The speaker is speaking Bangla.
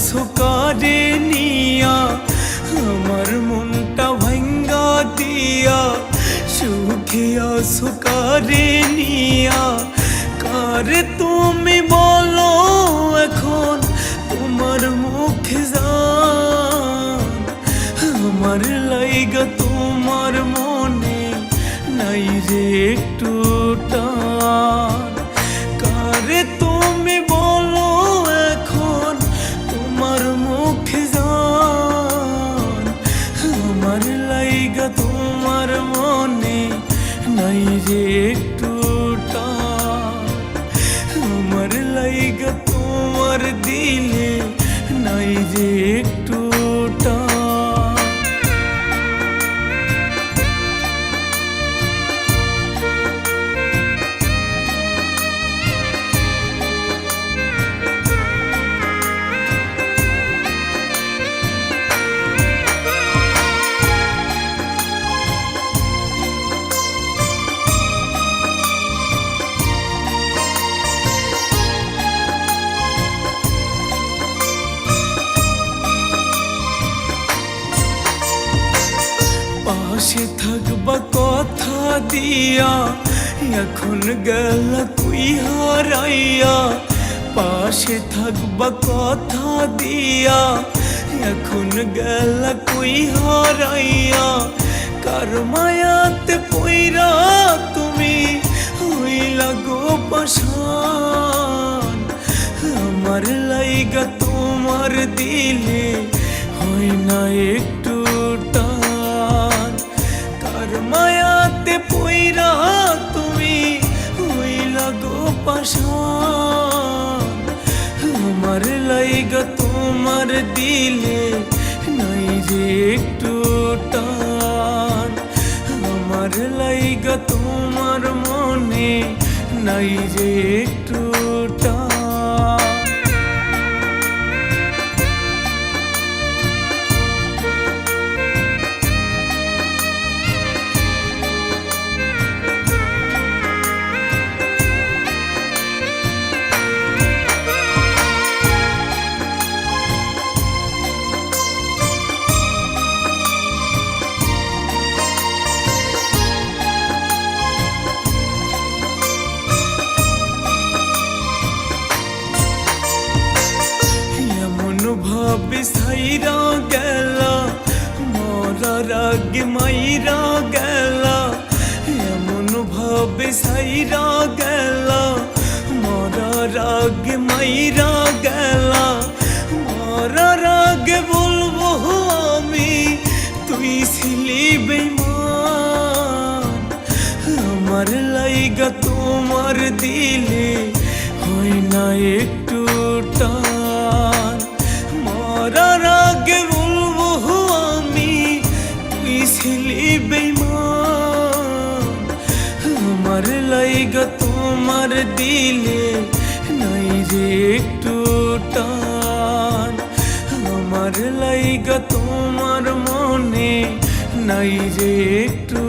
সুকারে নিয়া আমার মনটা ভাঙ্গা দিয়া, সুখিয়া সুকারে নিয়া কারে তুমি বলো এখন তোমার মুখে জান। আমার লাইগা তোমার মনে নাই রে একটু টান। কারে তুমি বলো এখন তোমার মুখে জান। আমার লাইগা তোমার মনে নাই রে একটু টান। আমার লাইগা তোমার দিলে নাই রে একটু টান। পাশে থাকবা কথা দিয়া, এখন গেল তুই হারাইয়া। পাশে থাকবা কথা দিয়া, এখন গেল তুই হারাইয়া। কার মায়াতে পইরা তুমি হইলা গো পাশান। আমার লাইগা তোমার দিলে হয় না একটু টান। কার মায়াতে পইরা তুমি হইলা গো পাশান। আমার লাইগা তোমার দিলে নাই রে একটু টান। আমার লাইগা তোমার মনে নাই রে একটু টান। ভাবে সাইরা গেলা মরার আগে মাইরা গেলা। এমন ভাবে সাইরা গেলা মরার আগে মাইরা গেলা। মরার আগে বলবো আমি তুই ছিলি বেঈমান। আমার লাইগা তোমার দিলে হয় না একটু টান। মরার আগে বলবো আমি তুই ছিলি বেঈমান। আমার লাইগা তোমার দিলে নাই রে একটু টান। আমার লাইগা তোমার মনে নাই রে একটু